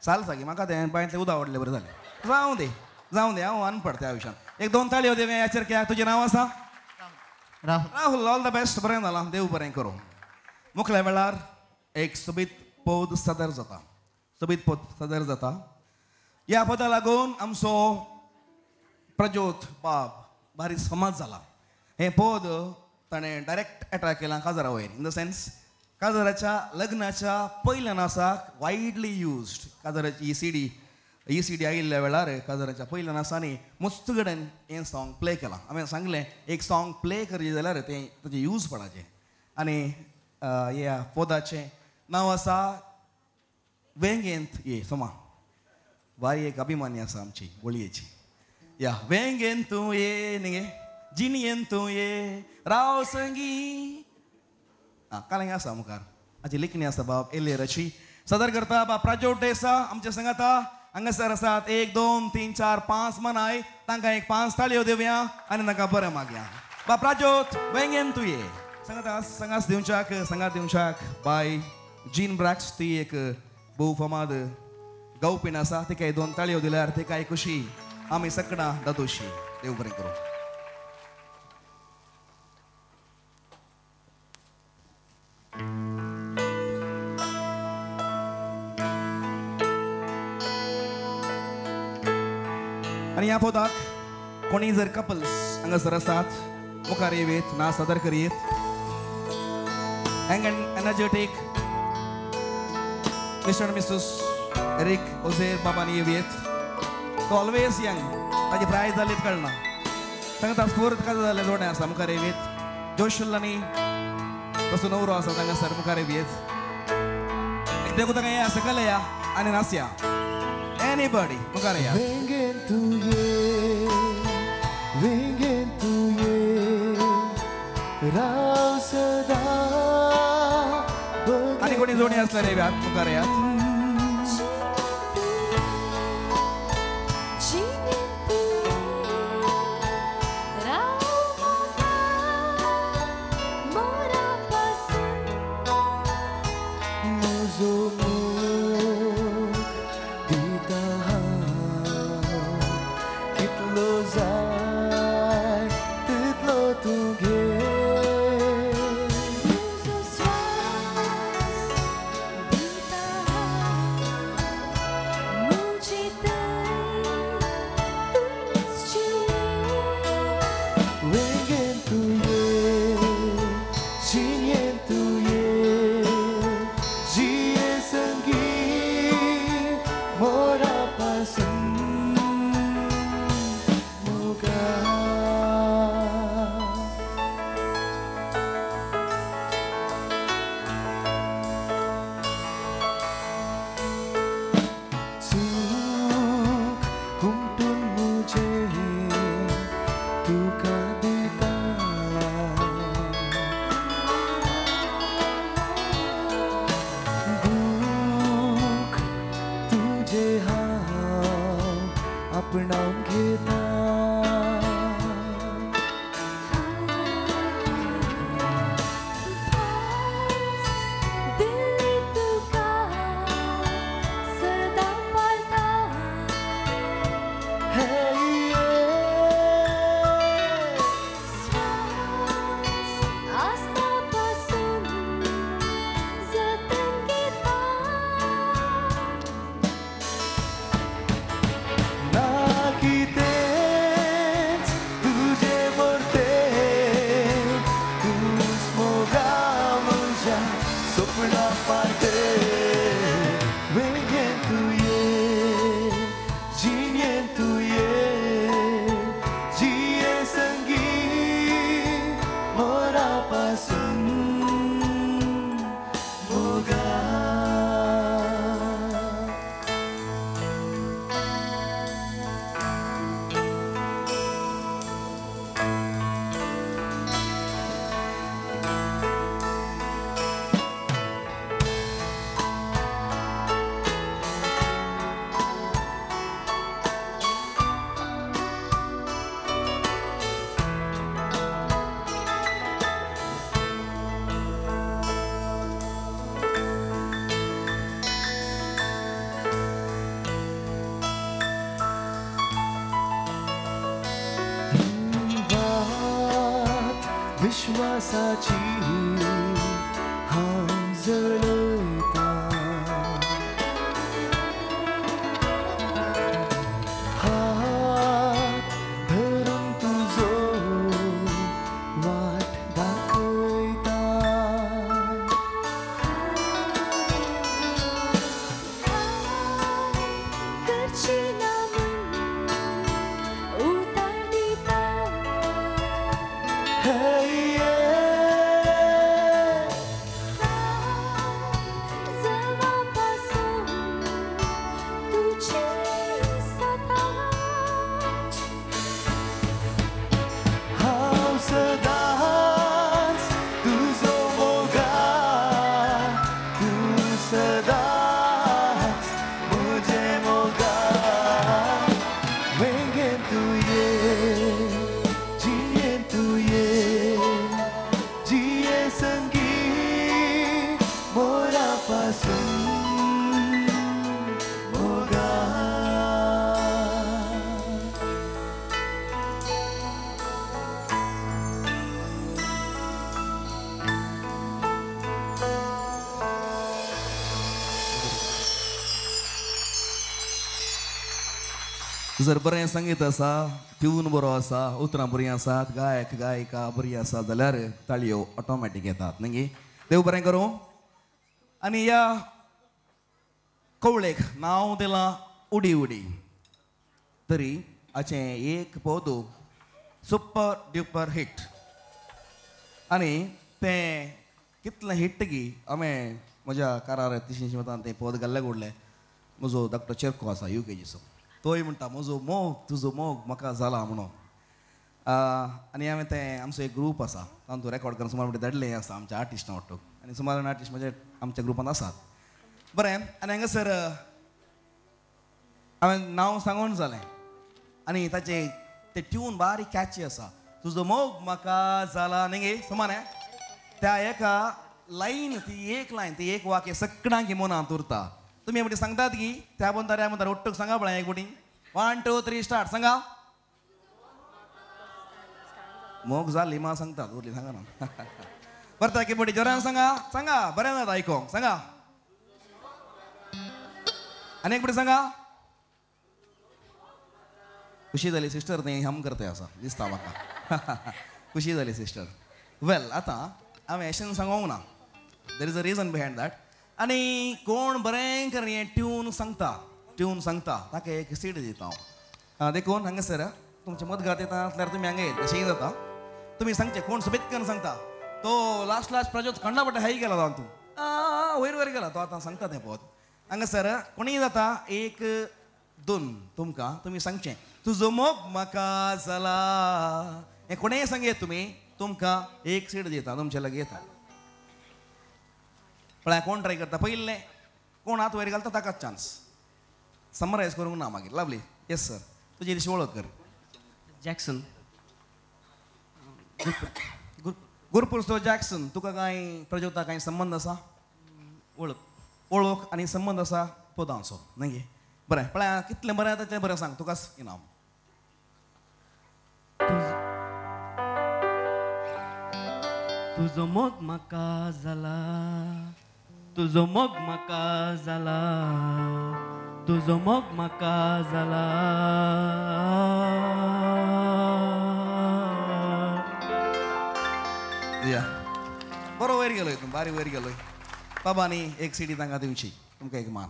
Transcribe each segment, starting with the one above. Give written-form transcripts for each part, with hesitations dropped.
चाल सागी म्हाका तें पांयतलें उदक आवडलें बरें जालें जावं दे हांव अनपड त्या आयुश्यान एक 2 ताळयो दे याचेर कित्याक तुजें नांव आसा राहुल ऑल द बेस्ट बरें जालां देव बरें करूं मुखल्या वेळार एक सोबीत पद सादर जाता ह्या पदा लागून आमचो प्रज्योत बाब भारी समज जाला हें पद ताणें डायरेक्ट एट्रॅक्ट केलां काजरा वयर इन द सेन्स काजराच्या लग्नाच्या पयल्या नासाक वायडली युज्ड काजराची ही सीडी आयिल्ल्या वेळार काजराच्या पयल्या नासांनी मस्त कडेन हें सॉंग प्ले केलां हांवें सांगलें एक सॉंग प्ले करचें जाल्यार तें ताचें यूज पडाचें आनी ह्या पदाचें नांव आसा वेंगेंत ये सोमा बारी एक अभिमानी आसा आमची बोळयेची या वेंगेंत तूं ये न्ही जिणयेंत तूं ये राव संगी कालें आसा मुखार हाची लेखणी आसा बाब एलेराची सदर करता बाब प्राजोत देसा आमच्या संगाता हांगासर आसात 1 2 3 4 5 मनाय तांकां एक 5 ताळयो दिवया आनी तांकां बरें मागया बाब प्राजोत वेंगेंत तूं ये संगास दिवच्याक बाय जीन ब्रॅक्स ती एक भोव फामाद गावपीण आसा तिका 2 ताळयो दिल्यार तिका खुशी आमी सकणा दादोशी देव बरें करूं आनी ह्या पदाक कोणी जर कपल्स हांगासर आसात मुखार येवेत ना सादर करीत energetic mister and Mrs Eric ओझेर बाबांनी येवेत तो ऑलवेज यंग ताजी प्राय जालीत कळना तांकां स्फूर्त काज जालें जोडें आसा मुखार येवेत जोशुल्लांनी तसो नवरो आसा हांगासर मुखार येवेत देखून ताका या सकयल या आनी नासया एनीबडी मुखार या आणि कोणी जोडी असल्याने येव्यात मुखार यात विश्वासाची हां जळता हात धरून तुझो वाट दाखयता करची नामून उतार दिता जवळपासून तुझी सदा हांव सदांच तुजो मोगा तूं सदांच म्हजें मोगा वेंगेन तूं ये जियेन तूं ये जिये संगी मोरा पासून मोगा जर बरें संगीत आसा ट्यून बरो आसा उतरां बरीं आसात गायक गायिका बरीं आसा जाल्यार ताळयो ऑटोमॅटीक येतात न्ही देव बरें करूं आनी ह्या कवळेक नांव दिलां उडी उडी तरी हाचें एक पद सुपर ड्युपर हिट आनी तें कितलें हिट की हांवें म्हज्या कारार तिशींची वतान तें पद घाल्लें घडलें म्हजो धाकटो चेरको आसा UKGचो तोय म्हणटा म्हजो मोग तुजो मोग म्हाका जाला म्हणून आनी हांवें तें आमचो एक ग्रूप आसा तातूंत रेकॉर्ड करून सुमार म्हणटा धाडलें आसा आमच्या आर्टिस्टां वाटो आनी सुमार आर्टिस्ट म्हणजे आमच्या ग्रुपांत आसात बरें आनी हांगासर हांवें नांव सांगून जालें आनी ताचें तें ट्यून बारीक कॅची आसा तुजो मोग म्हाका जाला न्ही सुमार त्या एका लायन ती एक वाक्य सगळ्यांक मनांत उरता तुम्ही म्हणजे सांगतात की त्या म्हणतात ओट्टूक सांगा पळय एक बोटी 1 2 3 स्टार्ट सांगा मोग जाली मा सांगतात उरली सांगा ना परत एक बोटी जोरान सांगा सांगा बरें जाता आयकोंक सांगा आनी एक बोटी सांगा खुशी जाली सिस्टर तें हम करते आसा दिसता म्हाका खुशी जाली सिस्टर वेल आतां हांवें एशें सांगोंक ना there is a reason behind that आनी कोण बरें करें ट्यून सांगता ताका एक सीट दिता हांव देखून हांगासर तुमचें मत घात येता जाल्यार तुमी हांगा येत तशेंय जाता तुमी सांगचें कोण सोबेतकन सांगता तो लास्ट प्रजोत खंडा पट्टा हाय गेला तूं वयर गेला तो आतां सांगता तें पद हांगासर कोणीय जाता 1 2 तुमकां तुमी सांगचें तुजो मोग म्हाका जाला हें कोणेय सांगेत तुमी तुमकां एक सीट दिता तुमचे लागीं येता पळय कोण ट्राय करता पयलें कोण हात वयर घालता ताकाच चान्स समरायज करूंक ना मागीर लवली येस सर तुजी दिशी वळख कर जॅक्सन गुरुपुरस्तो जॅक्सन तुका कांय प्रज्योता कांय संबंध आसा वळख आनी संबंध आसा पदांचो न्ही बरें पळय कितलें बरें जाता तें बरें सांग तुकाच इनाम तुजो मोग म्हाका जाला तुजो मोग म्हाका जाला तुजो मोग म्हाका जाला या बरो वयर गेलोय तूं बारी वयर गेलोय बाबांनी एक सीडी तांकां दिवची तुमकां एक मान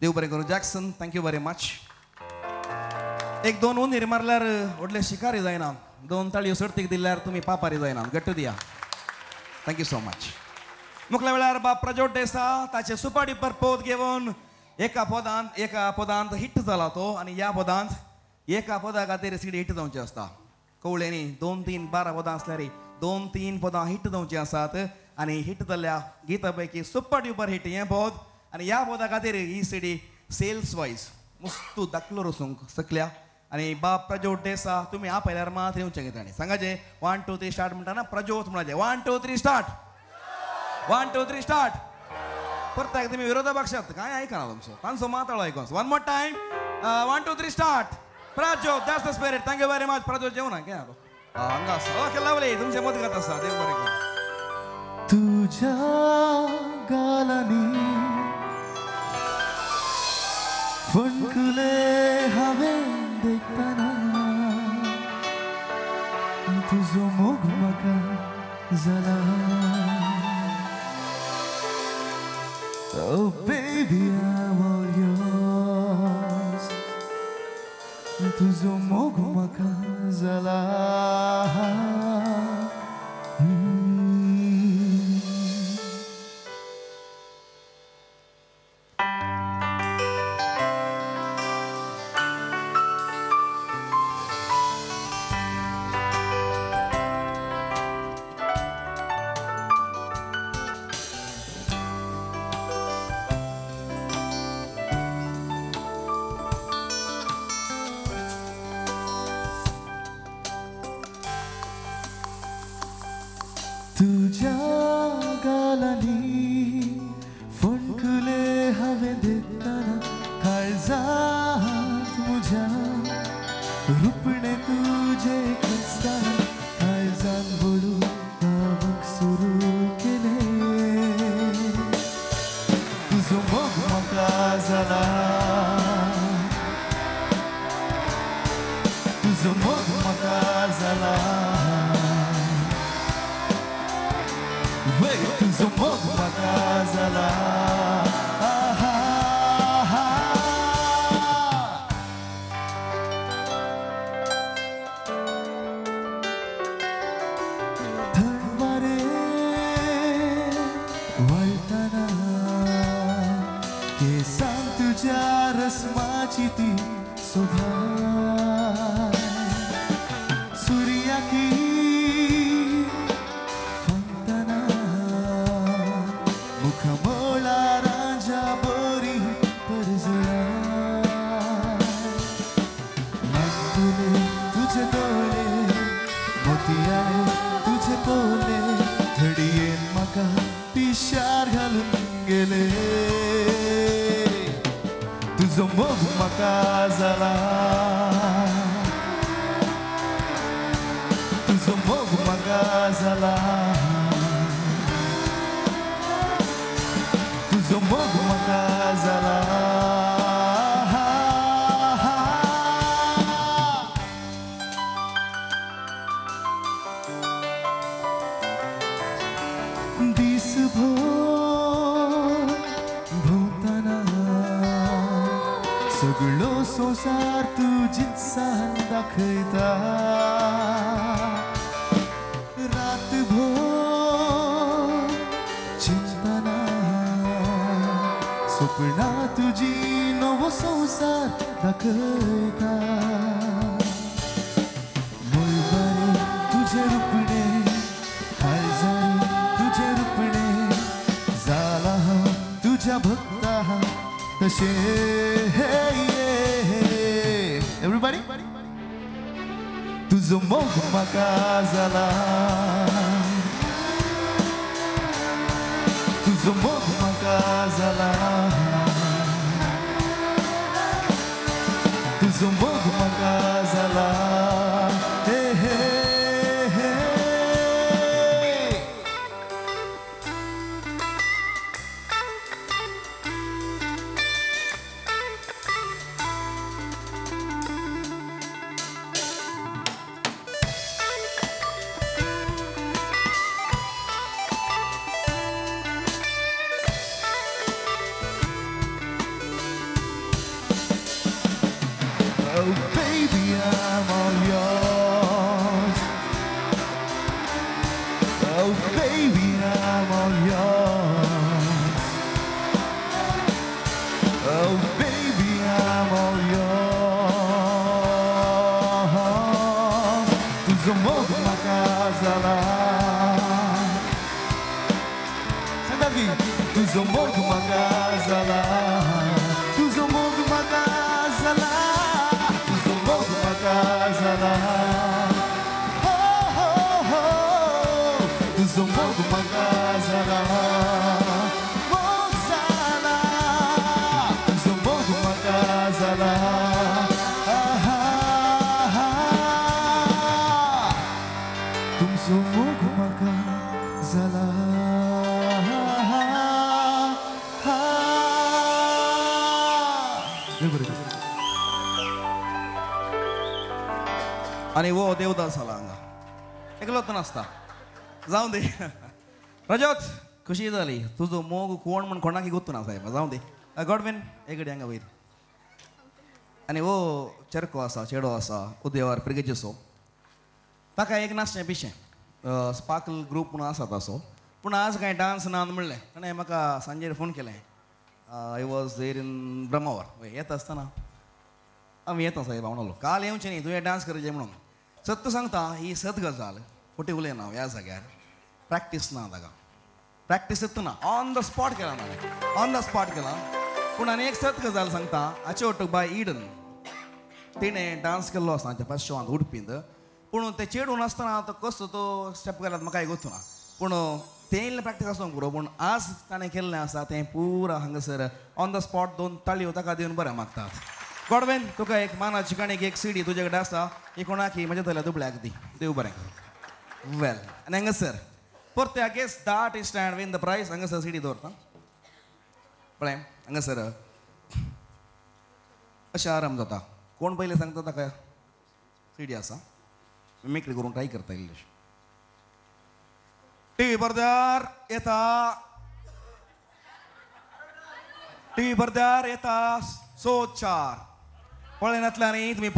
देव बरें करूं जॅक्सन थँक्यू वेरी मच एक 2 उंदीर मारल्यार व्हडले शिकारी जायना 2 ताळयो सर्तीक दिल्यार तुमी पापारी जायना गट्टू दिया थँक्यू सो मच मुखल्या वेळार बाब प्रज्योत देसा ताचे सुपर डुपर पद घेवन एका पदांत हिट जाला तो आनी ह्या पदांत एका पदा खातीर सीडी हिट जावची आसता कवळेनी 2 3 12 पदां आसल्यार 2 3 पदां हिट जावची आसात आनी हिट जाल्ल्या गिता पैकी सुपर डुपर हिट हें पद आनी ह्या पदा खातीर ही सीडी सेल्स वायज मस्त दाखलो रसूंक सकल्या आनी बाब प्रज्योत देसा तुमी आपयल्यार मात येवचें घेताणी सांगाचे 1 2 3 स्टार्ट म्हणटा प्रज्योत म्हणचे 1 2 3 स्टार्ट 1 2 3 स्टार्ट परत तुमी विरोधा पक्षात काय आयकना तुमचो तांचो माताळो आयकोस 1 more time 1 2 3 start Prajyot that's the spirit thank you very much Prajyot जेवना क्या हांगा आसा ओके लवली तुमचे मत घात आसा देव बरें करूं तुझ्या गालांनी फणकुले हांवें देखताना तुजो मोग म्हाका जाला Oh baby I'm all yours तुजो मोग म्हाका जाला तुझ्या गालांनी फणकुले हांवें देखताना काळजांत म्हज्या रुपणे तुजे खचताना काळजांत बडू गावक सुरू केले तुजो मोग म्हाका जाला तुजो मोग म्हाका जाला तुझो मोग म्हाका जाला थंड वारें वळताना केसांत तुज्या रस्माची ती सोभा सुर्याकी मुखमोळारांच्या बोरी परजळा मागुले तुझे डोळे मोतियाळे तुझे पोले घडयेन म्हाका पिशार घालून गेले तुजो मोग म्हाका जाला तुजो मोग म्हाका जाला तुजो मोग म्हाका जाला दिसभर भोंवताना सगळो संवसार तुजीच सान दाखयता रातभर चिंतना स्वप्ना तुजी नवो संवसार दाखयता मुळबारे तुझे रुपणे काळजारी तुझे रुपणे जाला हांव तुज्या भक्ता तशे एवरीबॉडी तुजो मोग म्हाका जाला तुजो मोग म्हाका जाला तुजो मोग म्हाका जाला हे हे हे Oh baby, I'm all yours. Oh baby, I'm all yours. Oh baby, I'm all yours. Tuzo mogo म्हाका जाला. सांग Davi, tuzo mogo म्हाका जाला. Tuzo mogo म्हाका जाला. Zala, oh oh oh, tuzo mogo म्हाका जाला, oh जाला, tuzo mogo म्हाका जाला, ah ah ah. आणि वो देवदास आला हांगा एकलो तो नासता जाऊ दे रजत खुशी जाली तुझो मोग कोण म्हण कोणाकी गोतू ना साहेब जाऊ दे गॉडविन एकडे हांगा वयर आणि वो चरको आसा चेडो आसा उदयवार प्रिगेजिसो ताका एक नाचचें पिशें स्पार्कल ग्रूप म्हणून आसा ताचो पूण आज कांय डान्स ना म्हणलें ताणें म्हाका सांजेर फोन केलें I was there in Brahmavar येता आसतना आमी येता साहेब हांव म्हणलो काल येवचें न्ही तुवें डान्स करचें म्हणून सत्य सांगता ही सत गजाल खोटी उलयना हांव ह्या जाग्यार प्रॅक्टीस ना ताका प्रॅक्टीस ना ऑन द स्पॉट केला ना ऑन द स्पॉट केला पूण आनी एक सत गजाल सांगता हाचे ओटूक बाय इडन तिणें डान्स केल्लो आसा त्या फर्स्ट शोवांत उडपींत पूण तें चेडून आसतना तो कसो तो स्टेप केल्यात म्हाकाय गोतू ना पूण तें इल्लें प्रॅक्टीस आसूंक पुरो पूण आज ताणें केल्लें आसा तें पुरा हांगासर ऑन द स्पॉट 2 ताळयो ताका दिवन बरें मागतात गॉडवेन तुका एक मानाची काणीक एक सीडी तुजे कडेन आसा ही कोणाकी म्हज्या तल्या दुबळ्याक दी देव बरें वेल आनी हांगासर परते आगेस that is stand win the prize हांगासर सीडी दवरता पळय हांगासर अशें आराम जाता कोण पयलें सांगता ताका सीडी आसा मिमिक्री करून ट्राय करता इल्लेशें टीव्ही पडद्यार येता टीव्ही पडद्यार येता 4 पळयनातल्यानी तुमी